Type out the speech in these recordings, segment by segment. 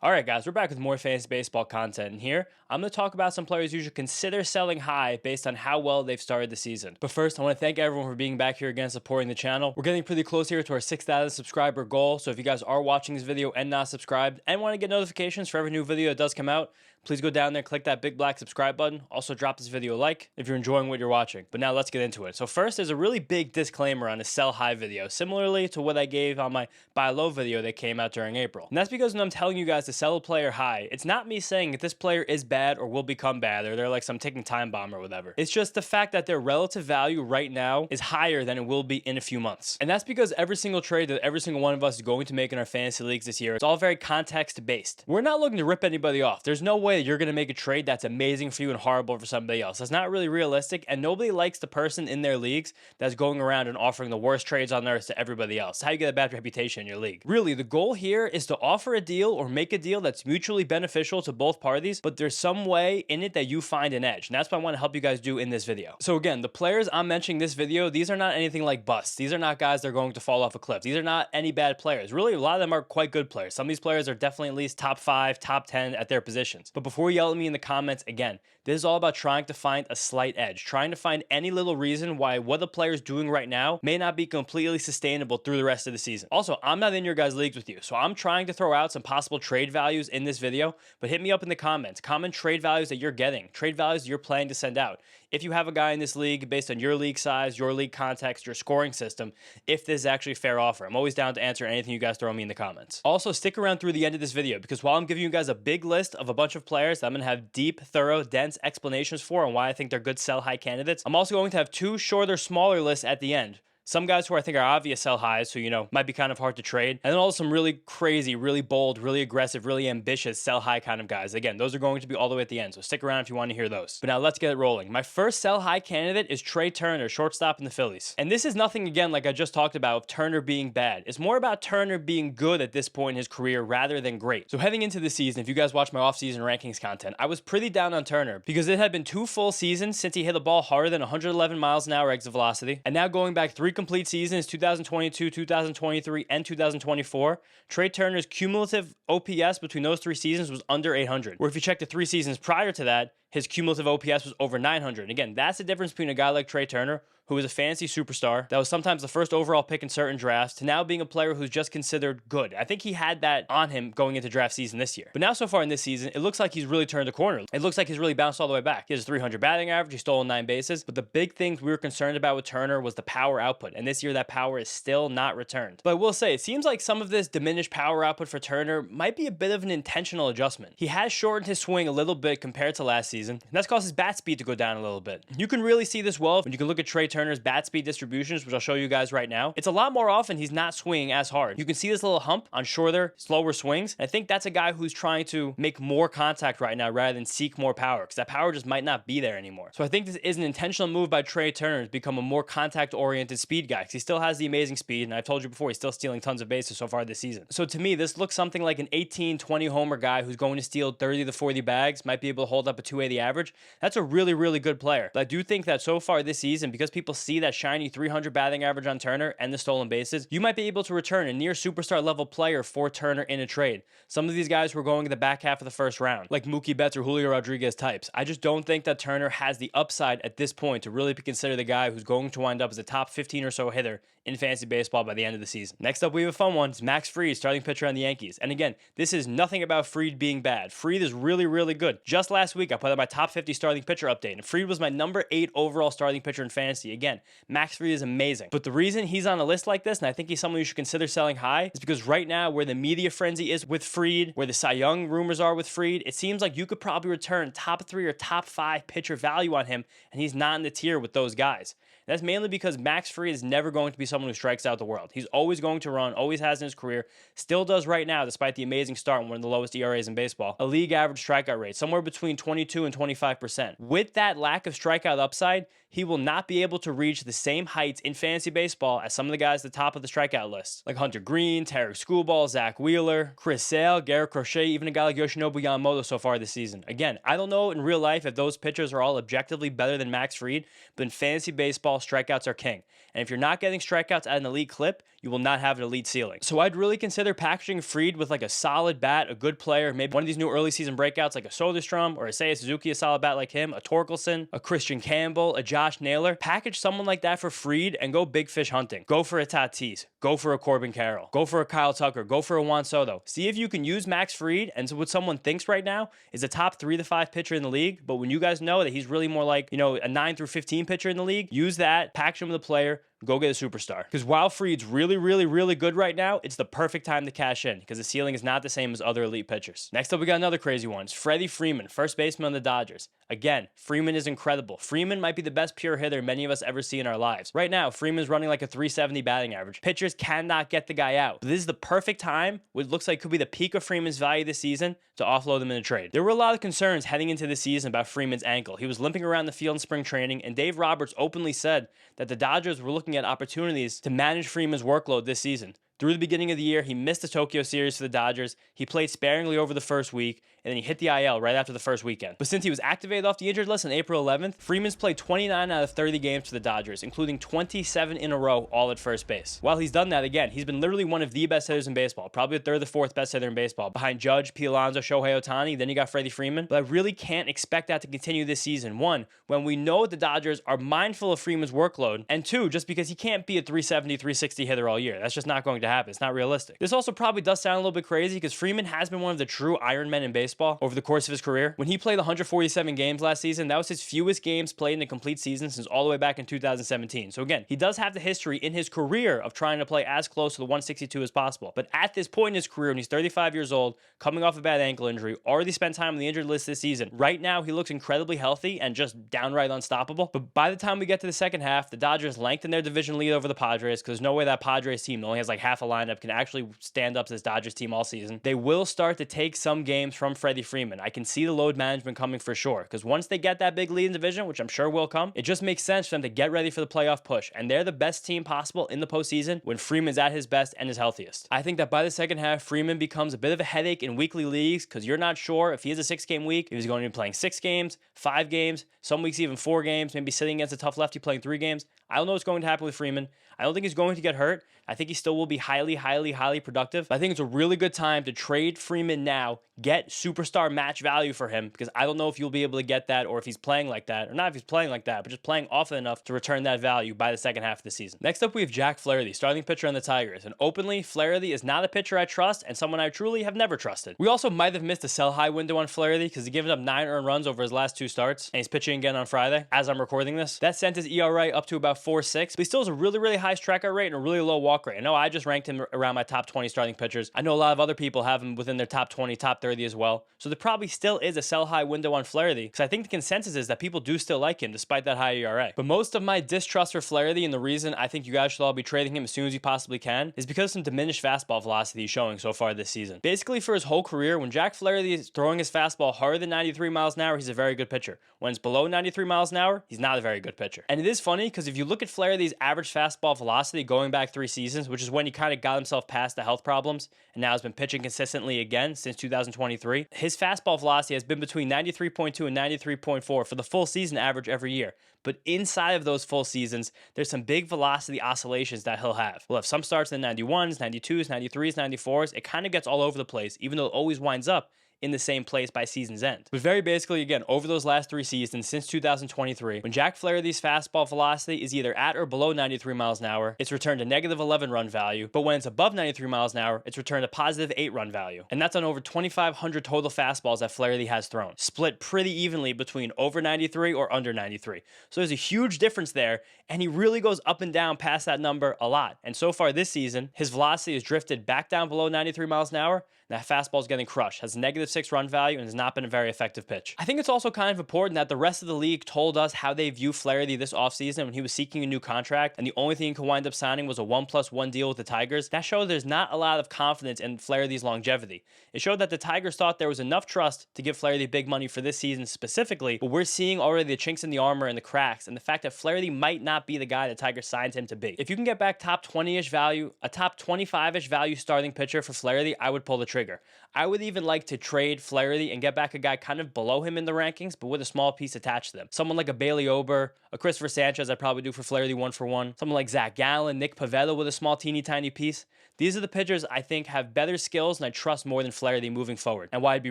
Alright guys, we're back with more fantasy baseball content, and here I'm going to talk about some players you should consider selling high based on how well they've started the season. But first, I want to thank everyone for being back here again, supporting the channel. We're getting pretty close here to our 6,000 subscriber goal, so if you guys are watching this video and not subscribed and want to get notifications for every new video that does come out, please go down there and click that big black subscribe button. Also drop this video a like if you're enjoying what you're watching. But now let's get into it. So first, there's a really big disclaimer on a sell high video, similarly to what I gave on my buy low video that came out during April. And that's because when I'm telling you guys to sell a player high, it's not me saying that this player is bad or will become bad or they're like some ticking time bomb or whatever. It's just the fact that their relative value right now is higher than it will be in a few months. And that's because every single trade that every single one of us is going to make in our fantasy leagues this year, it's all very context based. We're not looking to rip anybody off. There's no way that you're going to make a trade that's amazing for you and horrible for somebody else. That's not really realistic, and nobody likes the person in their leagues that's going around and offering the worst trades on earth to everybody else. It's how you get a bad reputation in your league. Really, the goal here is to offer a deal or make a deal that's mutually beneficial to both parties, but there's some way in it that you find an edge, and that's what I want to help you guys do in this video. So again, the players I'm mentioning in this video, these are not anything like busts. These are not guys that are going to fall off a cliff. These are not any bad players. Really, a lot of them are quite good players. Some of these players are definitely at least top 5, top 10 at their positions. But before you yell at me in the comments, again, this is all about trying to find a slight edge, trying to find any little reason why what the player is doing right now may not be completely sustainable through the rest of the season. Also, I'm not in your guys' leagues with you, so I'm trying to throw out some possible trade values in this video, but hit me up in the comments. Comment trade values that you're getting, trade values you're planning to send out. If you have a guy in this league based on your league size, your league context, your scoring system, if this is actually a fair offer. I'm always down to answer anything you guys throw me in the comments. Also, stick around through the end of this video, because while I'm giving you guys a big list of a bunch of players that I'm going to have deep, thorough, dense explanations for and why I think they're good sell high candidates, I'm also going to have two shorter, smaller lists at the end. Some guys who I think are obvious sell highs, who, might be kind of hard to trade. And then also some really crazy, really bold, really aggressive, really ambitious sell high kind of guys. Again, those are going to be all the way at the end, so stick around if you want to hear those. But now let's get it rolling. My first sell high candidate is Trea Turner, shortstop in the Phillies. And this is nothing, again, like I just talked about, of Turner being bad. It's more about Turner being good at this point in his career rather than great. So heading into the season, if you guys watch my offseason rankings content, I was pretty down on Turner because it had been 2 full seasons since he hit the ball harder than 111 miles an hour exit velocity. And now going back 3 complete seasons, 2022, 2023, and 2024, Trea Turner's cumulative OPS between those 3 seasons was under 800. Where if you check the 3 seasons prior to that, his cumulative OPS was over 900. And again, that's the difference between a guy like Trea Turner, who was a fantasy superstar, that was sometimes the first overall pick in certain drafts, to now being a player who's just considered good. I think he had that on him going into draft season this year. But now so far in this season, it looks like he's really turned a corner. It looks like he's really bounced all the way back. He has a 300 batting average, he's stolen 9 bases, but the big things we were concerned about with Turner was the power output, and this year that power is still not returned. But I will say, it seems like some of this diminished power output for Turner might be a bit of an intentional adjustment. He has shortened his swing a little bit compared to last season, and that's caused his bat speed to go down a little bit. You can really see this well when you can look at Trea Turner's bat speed distributions, which I'll show you guys right now. It's a lot more often he's not swinging as hard. You can see this little hump on shorter, slower swings. And I think that's a guy who's trying to make more contact right now rather than seek more power, because that power just might not be there anymore. So I think this is an intentional move by Trea Turner to become a more contact-oriented speed guy, because he still has the amazing speed, and I've told you before, he's still stealing tons of bases so far this season. So to me, this looks something like an 18, 20 homer guy who's going to steal 30 to 40 bags, might be able to hold up a 280 average. That's a really, really good player. But I do think that so far this season, because people see that shiny 300 batting average on Turner and the stolen bases, you might be able to return a near superstar level player for Turner in a trade. Some of these guys were going in the back half of the first round, like Mookie Betts or Julio Rodriguez types. I just don't think that Turner has the upside at this point to really be considered the guy who's going to wind up as a top 15 or so hitter in fantasy baseball by the end of the season. Next up, we have a fun one. It's Max Fried, starting pitcher on the Yankees. And again, this is nothing about Fried being bad. Fried is really, really good. Just last week, I put out my top 50 starting pitcher update, and Fried was my number 8 overall starting pitcher in fantasy. Again, Max Fried is amazing. But the reason he's on a list like this, and I think he's someone you should consider selling high, is because right now, where the media frenzy is with Fried, where the Cy Young rumors are with Fried, it seems like you could probably return top 3 or top 5 pitcher value on him, and he's not in the tier with those guys. That's mainly because Max Fried is never going to be someone who strikes out the world. He's always going to run, always has in his career, still does right now, despite the amazing start and one of the lowest ERAs in baseball. A league average strikeout rate, somewhere between 22 and 25%. With that lack of strikeout upside, he will not be able to reach the same heights in fantasy baseball as some of the guys at the top of the strikeout list, like Hunter Green, Tarek Skubal, Zach Wheeler, Chris Sale, Garrett Crochet, even a guy like Yoshinobu Yamamoto so far this season. Again, I don't know in real life if those pitchers are all objectively better than Max Fried, but in fantasy baseball, baseball, strikeouts are king. And if you're not getting strikeouts at an elite clip, you will not have an elite ceiling. So I'd really consider packaging Fried with like a solid bat, a good player, maybe one of these new early season breakouts like a Soderstrom or a Seiya Suzuki, a solid bat like him, a Torkelson, a Christian Campbell, a Josh Naylor. Package someone like that for Fried and go big fish hunting. Go for a Tatis, go for a Corbin Carroll, go for a Kyle Tucker, go for a Juan Soto. See if you can use Max Fried, and so what someone thinks right now is a top 3 to 5 pitcher in the league, but when you guys know that he's really more like, a 9 through 15 pitcher in the league, use that, package him with a player, go get a superstar. Because while Fried's really, really, really good right now, it's the perfect time to cash in because the ceiling is not the same as other elite pitchers. Next up, we got another crazy one. It's Freddie Freeman, first baseman on the Dodgers. Again, Freeman is incredible. Freeman might be the best pure hitter many of us ever see in our lives. Right now, Freeman's running like a 370 batting average. Pitchers cannot get the guy out. But this is the perfect time, what looks like could be the peak of Freeman's value this season, to offload him in a trade. There were a lot of concerns heading into the season about Freeman's ankle. He was limping around the field in spring training, and Dave Roberts openly said that the Dodgers were looking at opportunities to manage Freeman's workload this season. Through the beginning of the year, he missed the Tokyo series for the Dodgers. He played sparingly over the first week, and then he hit the IL right after the first weekend. But since he was activated off the injured list on April 11th, Freeman's played 29 out of 30 games for the Dodgers, including 27 in a row, all at first base. While he's done that, again, he's been literally one of the best hitters in baseball, probably the third or fourth best hitter in baseball, behind Judge, Pete Alonso, Shohei Ohtani, then you got Freddie Freeman. But I really can't expect that to continue this season. One, when we know the Dodgers are mindful of Freeman's workload, and two, just because he can't be a 370, 360 hitter all year. That's just not going to happen. It's not realistic. This also probably does sound a little bit crazy because Freeman has been one of the true Iron Men in baseball over the course of his career. When he played 147 games last season, that was his fewest games played in a complete season since all the way back in 2017. So again, he does have the history in his career of trying to play as close to the 162 as possible. But at this point in his career, when he's 35 years old, coming off a bad ankle injury, already spent time on the injured list this season, right now he looks incredibly healthy and just downright unstoppable. But by the time we get to the second half, the Dodgers lengthen their division lead over the Padres because there's no way that Padres team that only has like half a lineup can actually stand up to this Dodgers team all season. They will start to take some games from Freddie Freeman. I can see the load management coming for sure because once they get that big lead in division, which I'm sure will come, it just makes sense for them to get ready for the playoff push. And they're the best team possible in the postseason when Freeman's at his best and his healthiest. I think that by the second half, Freeman becomes a bit of a headache in weekly leagues because you're not sure if he has a 6-game week, if he's going to be playing 6 games, 5 games, some weeks even 4 games, maybe sitting against a tough lefty playing 3 games. I don't know what's going to happen with Freeman. I don't think he's going to get hurt. I think he still will be highly, highly, highly productive. But I think it's a really good time to trade Freeman now, get superstar match value for him, because I don't know if you'll be able to get that or if he's playing like that, or not if he's playing like that, but just playing often enough to return that value by the second half of the season. Next up, we have Jack Flaherty, starting pitcher on the Tigers. And openly, Flaherty is not a pitcher I trust and someone I truly have never trusted. We also might have missed a sell high window on Flaherty because he's given up 9 earned runs over his last 2 starts, and he's pitching again on Friday as I'm recording this. That sent his ERA up to about 4.6, but he still has a really, really high strikeout rate and a really low walk rate. I know I just ranked him around my top 20 starting pitchers. I know a lot of other people have him within their top 20, top 30 as well. So there probably still is a sell high window on Flaherty because I think the consensus is that people do still like him despite that high ERA. But most of my distrust for Flaherty and the reason I think you guys should all be trading him as soon as you possibly can is because of some diminished fastball velocity he's showing so far this season. Basically for his whole career, when Jack Flaherty is throwing his fastball harder than 93 miles an hour, he's a very good pitcher. When it's below 93 miles an hour, he's not a very good pitcher. And it is funny because if you look at Flaherty's average fastball velocity going back 3 seasons, which is when he kind of got himself past the health problems and now has been pitching consistently again since 2023, his fastball velocity has been between 93.2 and 93.4 for the full season average every year. But inside of those full seasons, there's some big velocity oscillations that he'll have. We'll have some starts in the 91s, 92s, 93s, 94s. It kind of gets all over the place, even though it always winds up in the same place by season's end. But very basically, again, over those last 3 seasons since 2023, when Jack Flaherty's fastball velocity is either at or below 93 miles an hour, it's returned a negative 11 run value, but when it's above 93 miles an hour, it's returned a positive 8 run value. And that's on over 2,500 total fastballs that Flaherty has thrown, split pretty evenly between over 93 or under 93. So there's a huge difference there, and he really goes up and down past that number a lot. And so far this season, his velocity has drifted back down below 93 miles an hour. That fastball is getting crushed, has a negative 6 run value, and has not been a very effective pitch. I think it's also kind of important that the rest of the league told us how they view Flaherty this offseason when he was seeking a new contract, and the only thing he could wind up signing was a 1+1 deal with the Tigers. That showed there's not a lot of confidence in Flaherty's longevity. It showed that the Tigers thought there was enough trust to give Flaherty big money for this season specifically, but we're seeing already the chinks in the armor and the cracks, and the fact that Flaherty might not be the guy the Tigers signed him to be. If you can get back top 20-ish value, a top 25-ish value starting pitcher for Flaherty, I would pull the trigger. trigger. I would even like to trade Flaherty and get back a guy kind of below him in the rankings, but with a small piece attached to them. Someone like a Bailey Ober, a Christopher Sanchez, I'd probably do for Flaherty 1-for-1. Someone like Zach Gallen, Nick Pivetta with a small teeny tiny piece. These are the pitchers I think have better skills and I trust more than Flaherty moving forward, and why I'd be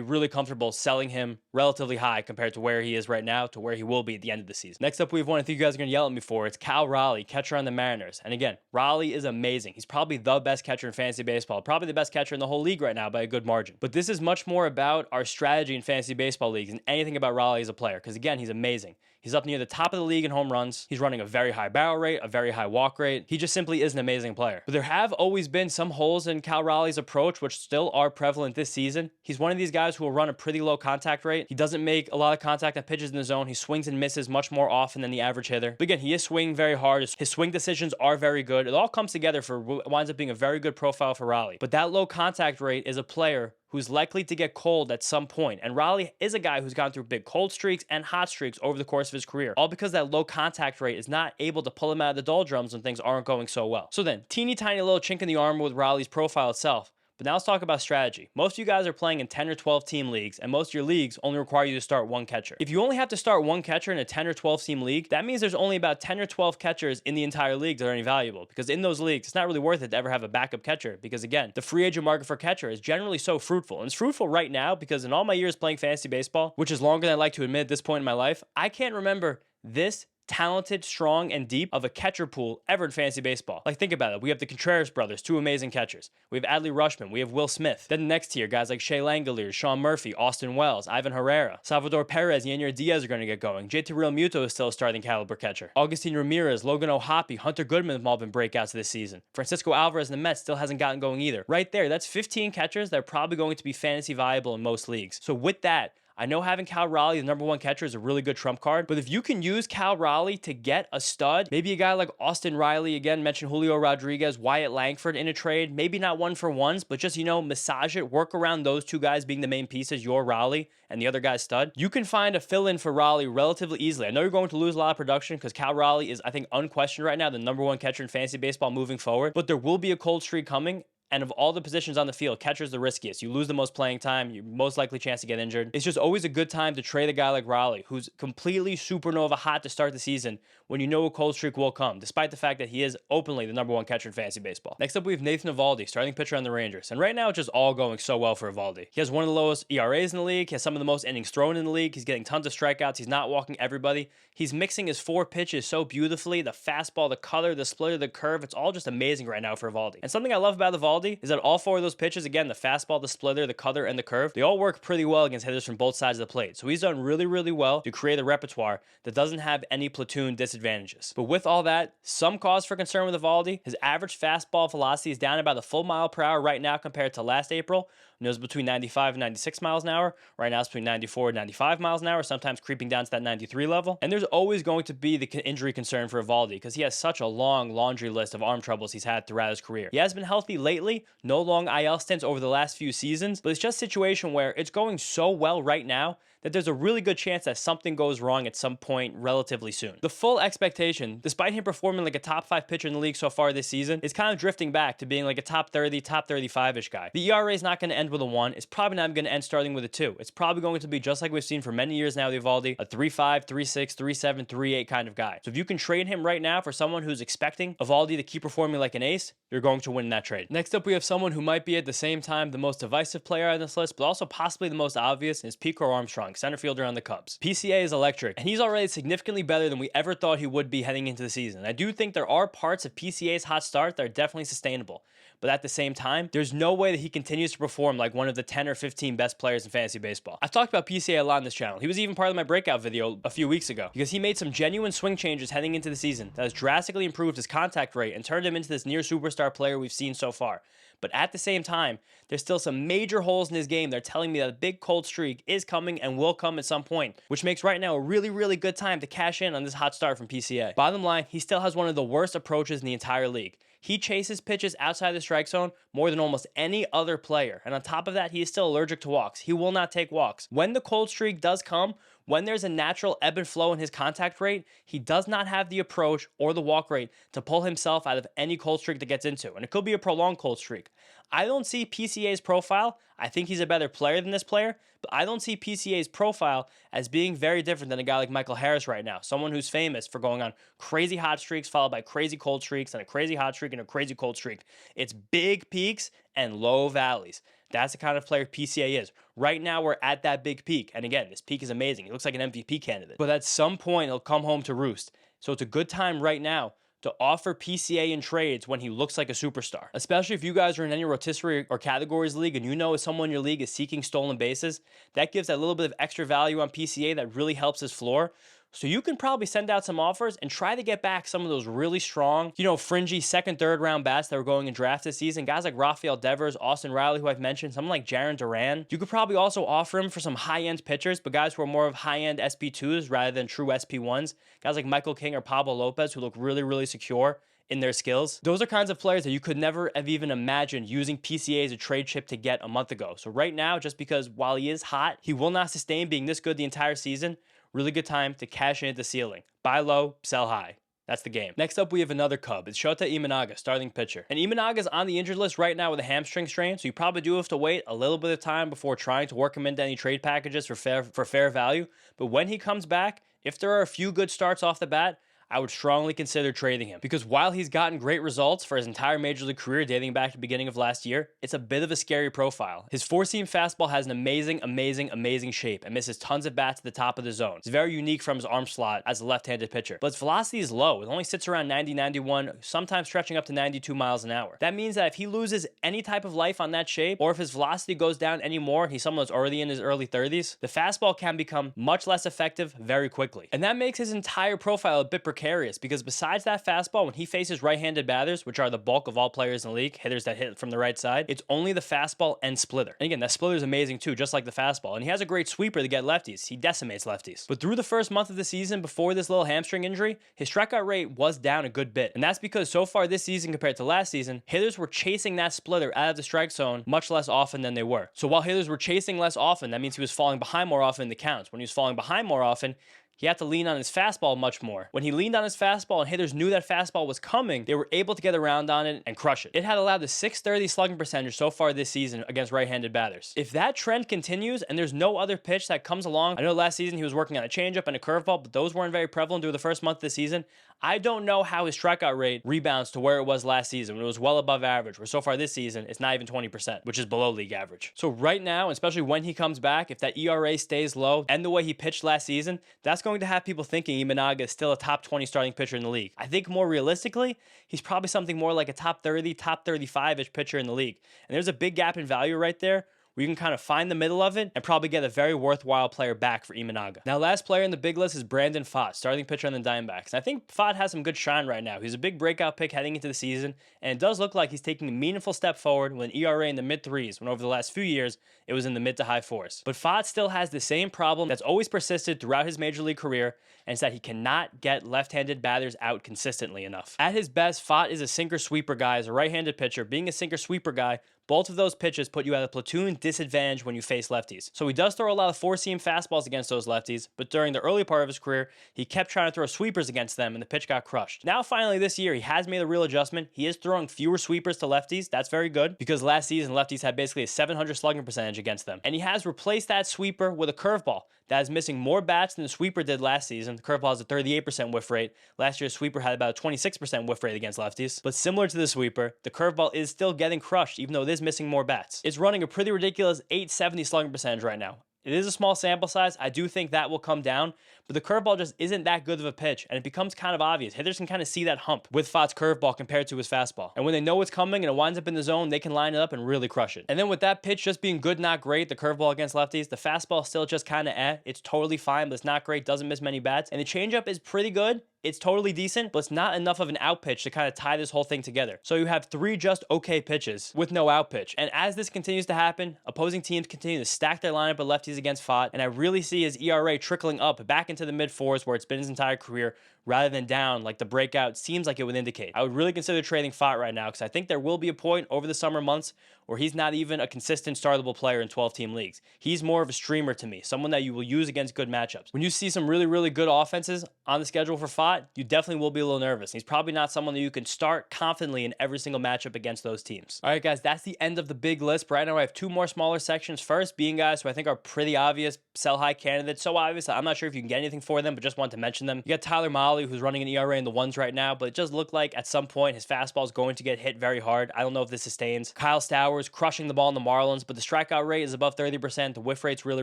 really comfortable selling him relatively high compared to where he is right now to where he will be at the end of the season. Next up, we have one I think you guys are going to yell at me for. It's Cal Raleigh, catcher on the Mariners. And again, Raleigh is amazing. He's probably the best catcher in fantasy baseball, probably the best catcher in the whole league right now by a good margin. But this is much more about our strategy in fantasy baseball leagues than anything about Raleigh as a player, because again, he's amazing. He's up near the top of the league in home runs. He's running a very high barrel rate, a very high walk rate. He just simply is an amazing player. But there have always been some holes in Cal Raleigh's approach, which still are prevalent this season. He's one of these guys who will run a pretty low contact rate. He doesn't make a lot of contact on pitches in the zone. He swings and misses much more often than the average hitter. But again, he is swinging very hard. His swing decisions are very good. It all comes together for what winds up being a very good profile for Raleigh. But that low contact rate is a player who's likely to get cold at some point. And Raleigh is a guy who's gone through big cold streaks and hot streaks over the course of his career, all because that low contact rate is not able to pull him out of the doldrums when things aren't going so well. So then, teeny tiny little chink in the armor with Raleigh's profile itself. But now let's talk about strategy. Most of you guys are playing in 10 or 12 team leagues, and most of your leagues only require you to start one catcher. If you only have to start one catcher in a 10 or 12 team league, that means there's only about 10 or 12 catchers in the entire league that are any valuable, because in those leagues, it's not really worth it to ever have a backup catcher, because again, the free agent market for catcher is generally so fruitful. And it's fruitful right now because in all my years playing fantasy baseball, which is longer than I like to admit at this point in my life, I can't remember this talented, strong, and deep of a catcher pool ever in fantasy baseball. Like, think about it. We have the Precarious brothers, two amazing catchers. We have Adley Rutschman. We have Will Smith. Then the next tier, guys like Shea Langoliers, Sean Murphy, Austin Wells, Ivan Herrera, Salvador Perez, Yanyer Diaz are going to get going. JT Realmuto is still a starting caliber catcher. Augustine Ramirez, Logan O'Hoppe, Hunter Goodman have all been breakouts this season. Francisco Alvarez in the Mets still hasn't gotten going either. Right there, that's 15 catchers that are probably going to be fantasy viable in most leagues. So with that, I know having Cal Raleigh, the number one catcher, is a really good trump card, but if you can use Cal Raleigh to get a stud, maybe a guy like Austin Riley, again, mentioned Julio Rodriguez, Wyatt Langford in a trade, maybe not 1-for-1s, but just, massage it, work around those two guys being the main pieces, your Raleigh and the other guy's stud, you can find a fill-in for Raleigh relatively easily. I know you're going to lose a lot of production because Cal Raleigh is, I think, unquestioned right now, the number one catcher in fantasy baseball moving forward, but there will be a cold streak coming. And of all the positions on the field, catcher's the riskiest. You lose the most playing time, you're most likely chance to get injured. It's just always a good time to trade a guy like Raleigh, who's completely supernova hot to start the season when you know a cold streak will come, despite the fact that he is openly the number one catcher in fantasy baseball. Next up, we have Nathan Eovaldi, starting pitcher on the Rangers. And right now, it's just all going so well for Eovaldi. He has one of the lowest ERAs in the league. He has some of the most innings thrown in the league. He's getting tons of strikeouts. He's not walking everybody. He's mixing his four pitches so beautifully. The fastball, the cutter, the splitter, the curve. It's all just amazing right now for Eovaldi. And something I love about Eovaldi is that all four of those pitches, again, the fastball, the splitter, the cutter, and the curve, they all work pretty well against hitters from both sides of the plate. So he's done really, really well to create a repertoire that doesn't have any platoon disadvantages. But with all that, some cause for concern with Eovaldi. His average fastball velocity is down about a full mile per hour right now compared to last April. It was between 95 and 96 miles an hour. Right now it's between 94 and 95 miles an hour, sometimes creeping down to that 93 level. And there's always going to be the injury concern for Eovaldi because he has such a long laundry list of arm troubles he's had throughout his career. He has been healthy lately, no long IL stints over the last few seasons, but it's just a situation where it's going so well right now that there's a really good chance that something goes wrong at some point relatively soon. The full expectation, despite him performing like a top 5 pitcher in the league so far this season, is kind of drifting back to being like a top 30, top 35-ish guy. The ERA is not going to end with a 1. It's probably not going to end starting with a 2. It's probably going to be just like we've seen for many years now with Eovaldi, a 3.5, 3.6, 3.7, 3.8 kind of guy. So if you can trade him right now for someone who's expecting Eovaldi to keep performing like an ace, you're going to win in that trade. Next up, we have someone who might be at the same time the most divisive player on this list, but also possibly the most obvious, is Pico Armstrong, center fielder on the Cubs. PCA is electric, and he's already significantly better than we ever thought he would be heading into the season. I do think there are parts of PCA's hot start that are definitely sustainable, but at the same time, there's no way that he continues to perform like one of the 10 or 15 best players in fantasy baseball. I've talked about PCA a lot on this channel. He was even part of my breakout video a few weeks ago because he made some genuine swing changes heading into the season that has drastically improved his contact rate and turned him into this near superstar player we've seen so far. But at the same time, there's still some major holes in his game that are telling me that a big cold streak is coming and will come at some point, which makes right now a really, really good time to cash in on this hot start from PCA. Bottom line, he still has one of the worst approaches in the entire league. He chases pitches outside the strike zone more than almost any other player. And on top of that, he is still allergic to walks. He will not take walks. When the cold streak does come, when there's a natural ebb and flow in his contact rate, he does not have the approach or the walk rate to pull himself out of any cold streak that gets into. And it could be a prolonged cold streak. I don't see PCA's profile. I think he's a better player than this player, but I don't see PCA's profile as being very different than a guy like Michael Harris right now. Someone who's famous for going on crazy hot streaks followed by crazy cold streaks and a crazy hot streak and a crazy cold streak. It's big peaks and low valleys. That's the kind of player PCA is. Right now, we're at that big peak. And again, this peak is amazing. He looks like an MVP candidate. But at some point, he'll come home to roost. So it's a good time right now to offer PCA in trades when he looks like a superstar. Especially if you guys are in any rotisserie or categories league and you know if someone in your league is seeking stolen bases, that gives that little bit of extra value on PCA that really helps his floor. So you can probably send out some offers and try to get back some of those really strong, fringy second, third round bats that were going in drafts this season. Guys like Rafael Devers, Austin Riley, who I've mentioned, someone like Jarren Duran. You could probably also offer him for some high-end pitchers, but guys who are more of high-end SP2s rather than true SP1s. Guys like Michael King or Pablo Lopez, who look really, really secure in their skills. Those are kinds of players that you could never have even imagined using PCA as a trade chip to get a month ago. So right now, just because while he is hot, he will not sustain being this good the entire season. Really good time to cash in at the ceiling. Buy low, sell high. That's the game. Next up, we have another Cub. It's Shota Imanaga, starting pitcher. And Imanaga's on the injured list right now with a hamstring strain, so you probably do have to wait a little bit of time before trying to work him into any trade packages for fair value. But when he comes back, if there are a few good starts off the bat, I would strongly consider trading him. Because while he's gotten great results for his entire Major League career dating back to the beginning of last year, it's a bit of a scary profile. His four-seam fastball has an amazing shape and misses tons of bats at the top of the zone. It's very unique from his arm slot as a left-handed pitcher. But his velocity is low. It only sits around 90, 91, sometimes stretching up to 92 miles an hour. That means that if he loses any type of life on that shape, or if his velocity goes down anymore, he's someone that's already in his early 30s, the fastball can become much less effective very quickly. And that makes his entire profile a bit precarious, because besides that fastball, when he faces right-handed batters, which are the bulk of all players in the league, hitters that hit from the right side, it's only the fastball and splitter. And again, that splitter is amazing too, just like the fastball. And he has a great sweeper to get lefties. He decimates lefties. But through the first month of the season, before this little hamstring injury, his strikeout rate was down a good bit. And that's because so far this season compared to last season, hitters were chasing that splitter out of the strike zone much less often than they were. So while hitters were chasing less often, that means he was falling behind more often in the counts. When he was falling behind more often, he had to lean on his fastball much more. When he leaned on his fastball and hitters knew that fastball was coming, they were able to get around on it and crush it. It had allowed the .630 slugging percentage so far this season against right-handed batters. If that trend continues and there's no other pitch that comes along, I know last season he was working on a changeup and a curveball, but those weren't very prevalent through the first month of the season. I don't know how his strikeout rate rebounds to where it was last season when it was well above average, where so far this season it's not even 20%, which is below league average. So right now, especially when he comes back, if that ERA stays low and the way he pitched last season, that's going to have people thinking Imanaga is still a top 20 starting pitcher in the league. I think more realistically, he's probably something more like a top 30, top 35-ish pitcher in the league. And there's a big gap in value right there, where you can kind of find the middle of it and probably get a very worthwhile player back for Imanaga. Now, last player in the big list is Brandon Pfaadt, starting pitcher on the Diamondbacks. And I think Pfaadt has some good shine right now. He's a big breakout pick heading into the season, and it does look like he's taking a meaningful step forward with an ERA in the mid-threes, when over the last few years, it was in the mid to high fours. But Pfaadt still has the same problem that's always persisted throughout his major league career, and it's that he cannot get left-handed batters out consistently enough. At his best, Pfaadt is a sinker-sweeper guy as a right-handed pitcher. Being a sinker-sweeper guy, both of those pitches put you at a platoon disadvantage when you face lefties. So he does throw a lot of four-seam fastballs against those lefties, but during the early part of his career, he kept trying to throw sweepers against them, and the pitch got crushed. Now, finally, this year, he has made a real adjustment. He is throwing fewer sweepers to lefties. That's very good, because last season, lefties had basically a .700 slugging percentage against them. And he has replaced that sweeper with a curveball that is missing more bats than the sweeper did last season. The curveball has a 38% whiff rate. Last year's sweeper had about a 26% whiff rate against lefties. But similar to the sweeper, the curveball is still getting crushed, even though it is missing more bats. It's running a pretty ridiculous .870 slugging percentage right now. It is a small sample size. I do think that will come down, but the curveball just isn't that good of a pitch, and it becomes kind of obvious. Hitters can kind of see that hump with Pfaadt's curveball compared to his fastball. And when they know it's coming and it winds up in the zone, they can line it up and really crush it. And then with that pitch just being good, not great, the curveball against lefties, the fastball still just kind of It's totally fine, but it's not great, doesn't miss many bats. And the changeup is pretty good. It's totally decent, but it's not enough of an out pitch to kind of tie this whole thing together. So you have three just okay pitches with no out pitch. And as this continues to happen, opposing teams continue to stack their lineup of lefties against Pfaadt, and I really see his ERA trickling up back into the mid-fours where it's been his entire career, rather than down like the breakout seems like it would indicate. I would really consider trading Fott right now because I think there will be a point over the summer months where he's not even a consistent startable player in 12-team leagues. He's more of a streamer to me, someone that you will use against good matchups. When you see some really, really good offenses on the schedule for Fott, you definitely will be a little nervous. He's probably not someone that you can start confidently in every single matchup against those teams. All right, guys, that's the end of the big list. But right now I have two more smaller sections. First being guys who I think are pretty obvious sell high candidates. So obvious, I'm not sure if you can get anything for them, but just want to mention them. You got Tyler Mahle, who's running an ERA in the ones right now, but it just looked like at some point his fastball is going to get hit very hard. I don't know if this sustains. Kyle Stowers crushing the ball in the Marlins, but the strikeout rate is above 30%. The whiff rate's really,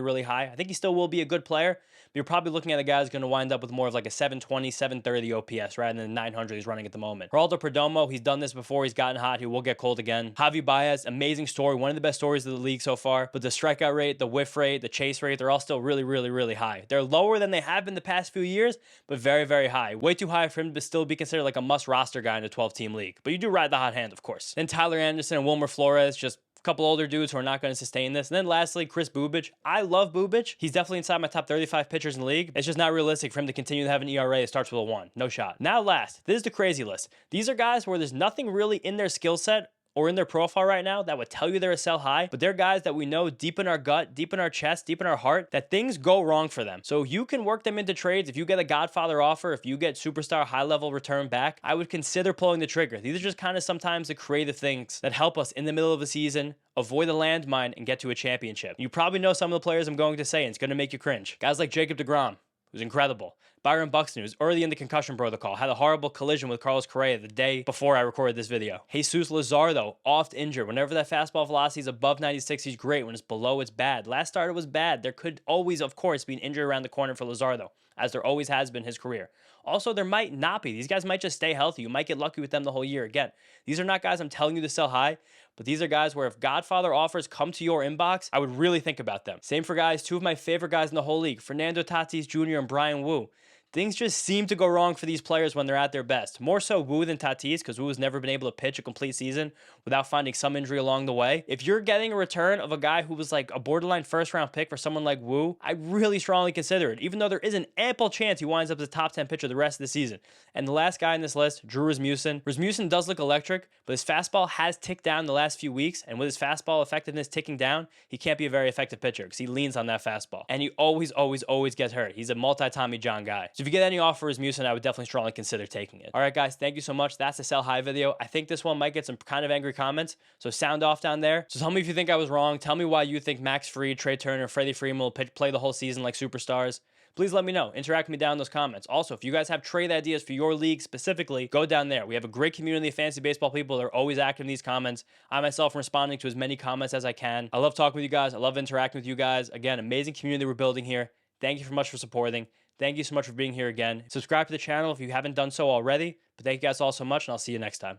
really high. I think he still will be a good player, but you're probably looking at a guy who's going to wind up with more of like a 720, 730 OPS rather than the 900 he's running at the moment. Geraldo Perdomo, he's done this before. He's gotten hot. He will get cold again. Javi Baez, amazing story. One of the best stories of the league so far, but the strikeout rate, the whiff rate, the chase rate, they're all still really, really, really high. They're lower than they have been the past few years, but very, very high. Way too high for him to still be considered like a must roster guy in a 12-team league. But you do ride the hot hand, of course. Then Tyler Anderson and Wilmer Flores, just a couple older dudes who are not going to sustain this. And then lastly, Chris Bubic. I love Bubic. He's definitely inside my top 35 pitchers in the league. It's just not realistic for him to continue to have an ERA that starts with a 1. No shot. Now last, this is the crazy list. These are guys where there's nothing really in their skill set or in their profile right now that would tell you they're a sell high, but they're guys that we know deep in our gut, deep in our chest, deep in our heart, that things go wrong for them. So you can work them into trades. If you get a Godfather offer, if you get superstar high-level return back, I would consider pulling the trigger. These are just kind of sometimes the creative things that help us in the middle of a season avoid a landmine and get to a championship. You probably know some of the players I'm going to say, and it's going to make you cringe. Guys like Jacob deGrom, who's incredible. Byron Buxton, who's early in the concussion protocol, had a horrible collision with Carlos Correa the day before I recorded this video. Jesus Luzardo, oft injured. Whenever that fastball velocity is above 96, he's great. When it's below, it's bad. Last starter was bad. There could always, of course, be an injury around the corner for Luzardo, as there always has been his career. Also, there might not be. These guys might just stay healthy. You might get lucky with them the whole year. Again, these are not guys I'm telling you to sell high, but these are guys where if Godfather offers come to your inbox, I would really think about them. Same for guys, two of my favorite guys in the whole league, Fernando Tatis Jr. and Brian Wu. Things just seem to go wrong for these players when they're at their best. More so Wu than Tatis, because Wu has never been able to pitch a complete season without finding some injury along the way. If you're getting a return of a guy who was like a borderline first-round pick for someone like Wu, I really strongly consider it, even though there is an ample chance he winds up as a top 10 pitcher the rest of the season. And the last guy in this list, Drew Rasmussen. Rasmussen does look electric, but his fastball has ticked down the last few weeks, and with his fastball effectiveness ticking down, he can't be a very effective pitcher because he leans on that fastball. And he always gets hurt. He's a multi-Tommy John guy. So if you get any offer Rasmussen, I would definitely strongly consider taking it. All right, guys, thank you so much. That's the sell high video. I think this one might get some kind of angry comments, so sound off down there. So tell me if you think I was wrong. Tell me why you think Max Fried, Trey Turner, Freddie Freeman will play the whole season like superstars. Please let me know. Interact with me down in those comments. Also, if you guys have trade ideas for your league specifically, go down there. We have a great community of fantasy baseball people that are always active in these comments. I myself am responding to as many comments as I can. I love talking with you guys. I love interacting with you guys. Again, amazing community we're building here. Thank you so much for supporting. Thank you so much for being here again. Subscribe to the channel if you haven't done so already. But thank you guys all so much, and I'll see you next time.